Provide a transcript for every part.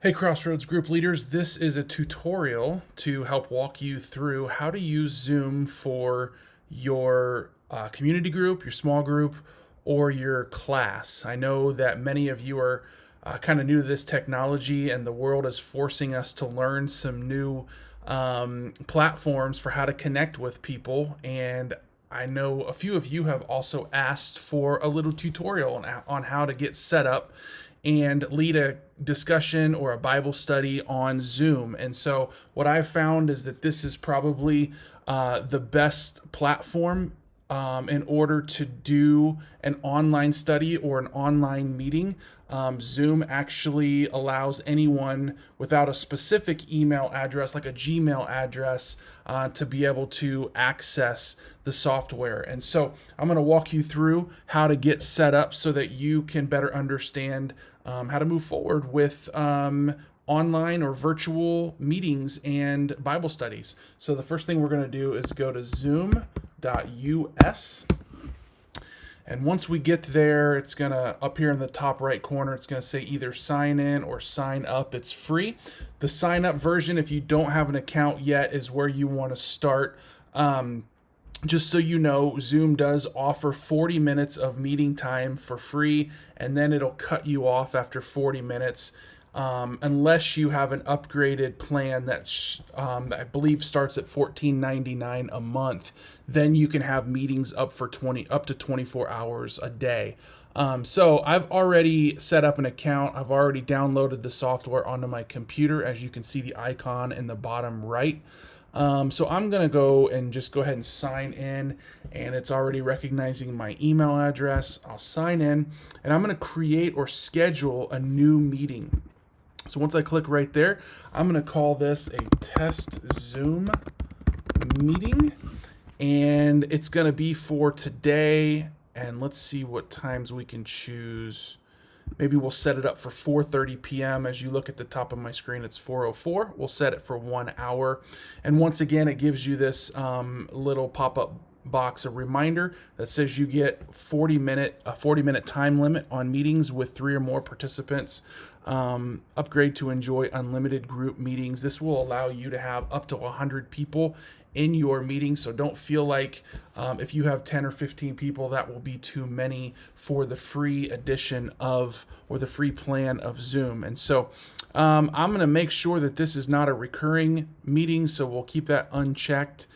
Hey Crossroads group leaders, this is a tutorial to help walk you through how to use Zoom for your community group, your small group, or your class. I know that many of you are kind of new to this technology, and the world is forcing us to learn some new platforms for how to connect with people. And I know a few of you have also asked for a little tutorial on how to get set up and lead a discussion or a Bible study on Zoom. And so, what I've found is that this is probably the best platform in order to do an online study or an online meeting. Zoom actually allows anyone without a specific email address, like a Gmail address, to be able to access the software. And so I'm going to walk you through how to get set up so that you can better understand how to move forward with online or virtual meetings and Bible studies. So the first thing we're going to do is go to zoom.us. And once we get there, it's going to, up here in the top right corner, it's going to say either sign in or sign up. It's free. The sign up version, if you don't have an account yet, is where you want to start. Just so you know, Zoom does offer 40 minutes of meeting time for free, and then it'll cut you off after 40 minutes. Unless you have an upgraded plan that I believe starts at $14.99 a month, then you can have meetings up to 24 hours a day. So I've already set up an account. I've already downloaded the software onto my computer, as you can see the icon in the bottom right. So I'm going to go ahead and sign in, and it's already recognizing my email address. I'll sign in, and I'm going to create or schedule a new meeting. So once I click right there, I'm going to call this a test Zoom meeting, and it's going to be for today. And let's see what times we can choose. Maybe we'll set it up for 4:30 p.m. As you look at the top of my screen, it's 4:04. We'll set it for 1 hour. And once again, it gives you this little pop-up box, a reminder that says you get a 40-minute time limit on meetings with 3 or more participants. Upgrade to enjoy unlimited group meetings. This will allow you to have up to 100 people in your meeting, so don't feel like if you have 10 or 15 people, that will be too many for the free edition of, or the free plan of Zoom. And so I'm going to make sure that this is not a recurring meeting, so we'll keep that unchecked.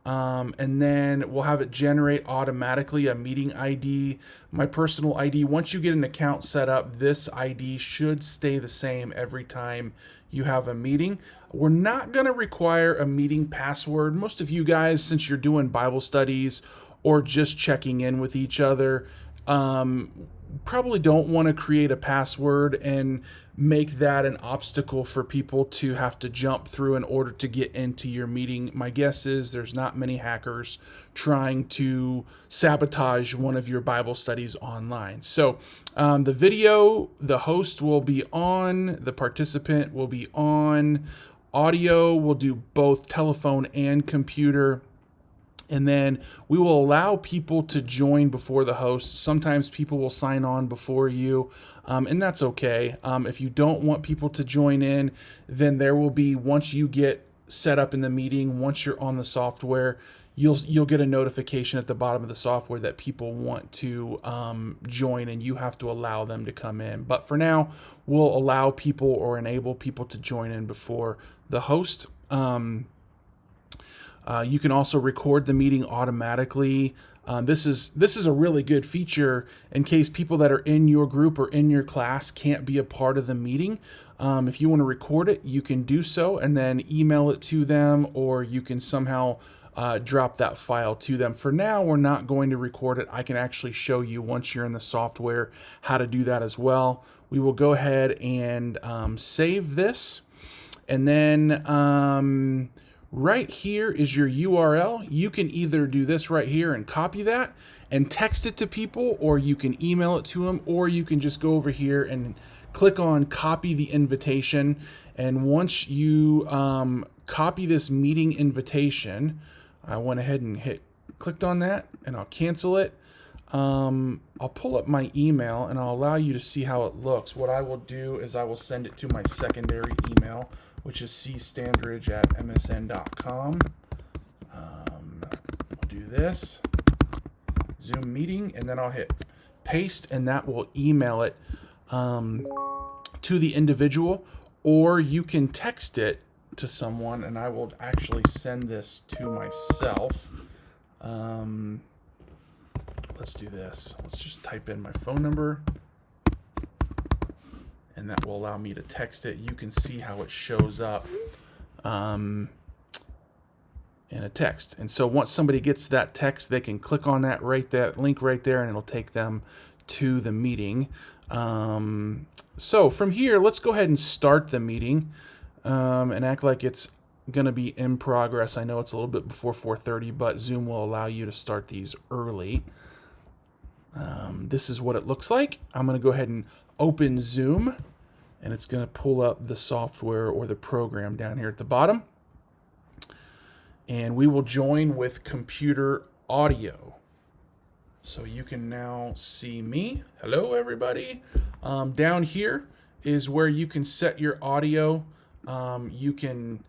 And then we'll have it generate automatically a meeting ID, my personal ID. Once you get an account set up, this ID should stay the same every time you have a meeting. We're not going to require a meeting password. Most of you guys, since you're doing Bible studies or just checking in with each other, probably don't want to create a password and make that an obstacle for people to have to jump through in order to get into your meeting. My guess is there's not many hackers trying to sabotage one of your Bible studies online. So the video, the host will be on, the participant will be on, audio will do both telephone and computer. And then we will allow people to join before the host. Sometimes people will sign on before you, and that's okay. If you don't want people to join in, then there will be, once you get set up in the meeting, once you're on the software, you'll get a notification at the bottom of the software that people want to join, and you have to allow them to come in. But for now, we'll allow people or enable people to join in before the host. You can also record the meeting automatically. This is a really good feature in case people that are in your group or in your class can't be a part of the meeting. If you want to record it, you can do so and then email it to them, or you can somehow drop that file to them. For now, we're not going to record it. I can actually show you, once you're in the software, how to do that as well. We will go ahead and save this, and then right here is your URL. You can either do this right here and copy that and text it to people, or you can email it to them, or you can just go over here and click on copy the invitation. And once you copy this meeting invitation, I went ahead and clicked on that, and I'll cancel it. I'll pull up my email and I'll allow you to see how it looks. What I will do is I will send it to my secondary email, which is cstandridge@msn.com. We'll do this, Zoom meeting, and then I'll hit paste, and that will email it to the individual, or you can text it to someone, and I will actually send this to myself. Let's do this. Let's just type in my phone number, and that will allow me to text it. You can see how it shows up in a text. And so once somebody gets that text, they can click on that link right there, and it'll take them to the meeting. So from here, let's go ahead and start the meeting and act like it's going to be in progress. I know it's a little bit before 4:30, but Zoom will allow you to start these early. This is what it looks like. I'm going to go ahead and open Zoom, and it's going to pull up the software or the program down here at the bottom. And we will join with computer audio. So you can now see me. Hello, everybody. Down here is where you can set your audio. You can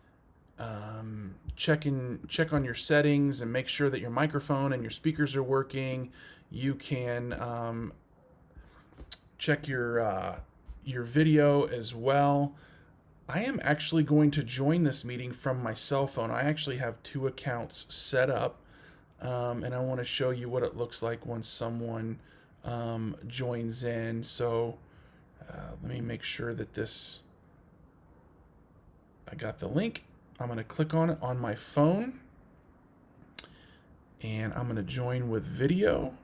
check on your settings and make sure that your microphone and your speakers are working. You can check your video as well. I am actually going to join this meeting from my cell phone. I actually have 2 accounts set up, and I want to show you what it looks like when someone joins in. So let me make sure that I got the link. I'm going to click on it on my phone, and I'm going to join with video.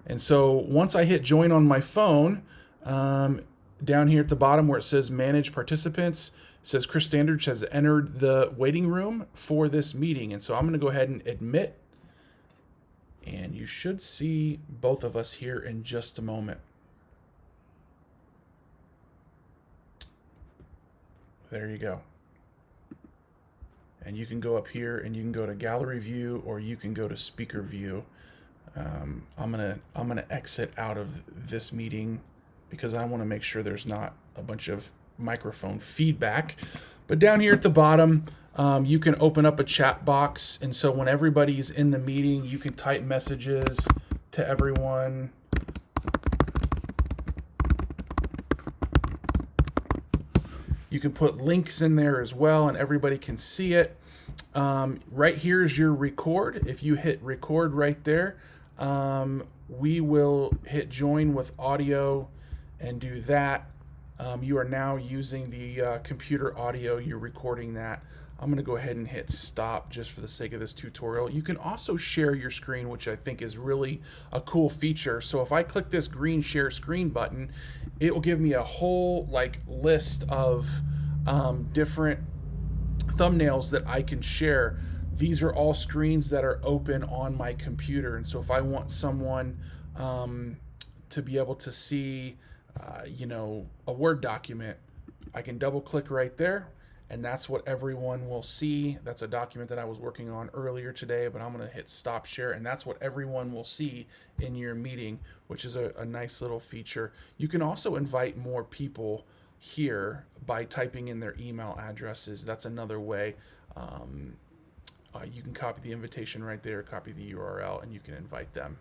And so once I hit join on my phone, down here at the bottom where it says manage participants, it says Chris Standridge has entered the waiting room for this meeting. And so I'm going to go ahead and admit, and you should see both of us here in just a moment. There you go. And you can go up here and you can go to gallery view, or you can go to speaker view. I'm gonna exit out of this meeting because I want to make sure there's not a bunch of microphone feedback. But down here at the bottom, you can open up a chat box, and so when everybody's in the meeting, you can type messages to everyone. You can put links in there as well, and everybody can see it. Right here is your record. If you hit record right there, we will hit join with audio and do that. You are now using the computer audio. You're recording that. I'm going to go ahead and hit stop just for the sake of this tutorial. You can also share your screen, which I think is really a cool feature. So if I click this green share screen button, it will give me a whole list of different thumbnails that I can share. These are all screens that are open on my computer. And so if I want someone to be able to see, a Word document, I can double click right there, and that's what everyone will see. That's a document that I was working on earlier today, but I'm going to hit stop share, and that's what everyone will see in your meeting, which is a nice little feature. You can also invite more people here by typing in their email addresses. That's another way. You can copy the invitation right there, copy the URL, and you can invite them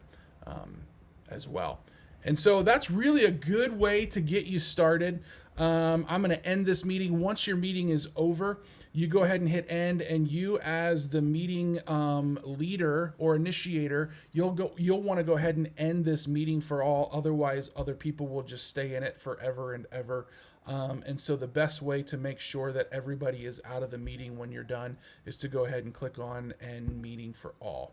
as well. And so that's really a good way to get you started. I'm going to end this meeting. Once your meeting is over, you go ahead and hit end, and you as the meeting leader or initiator, you'll want to go ahead and end this meeting for all. Otherwise, other people will just stay in it forever and ever. And so the best way to make sure that everybody is out of the meeting when you're done is to go ahead and click on end meeting for all.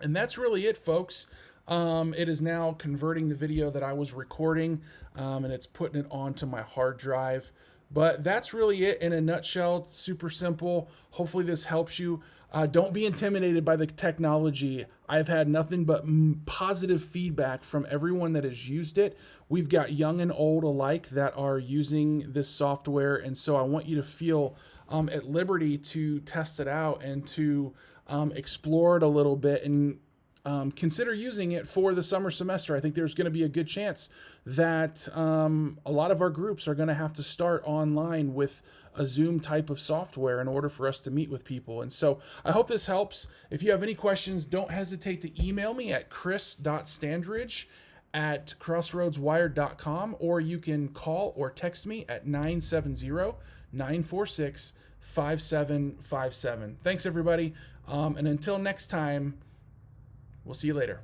And that's really it, folks. It is now converting the video that I was recording, and it's putting it onto my hard drive. But that's really it in a nutshell. It's super simple. Hopefully this helps you. Don't be intimidated by the technology. I've had nothing but positive feedback from everyone that has used it. We've got young and old alike that are using this software, and so I want you to feel at liberty to test it out and to explore it a little bit and consider using it for the summer semester. I think there's going to be a good chance that a lot of our groups are going to have to start online with a Zoom type of software in order for us to meet with people. And so I hope this helps. If you have any questions, don't hesitate to email me at chris.standridge@crossroadswired.com, or you can call or text me at 970-946-5757. Thanks, everybody. And until next time, we'll see you later.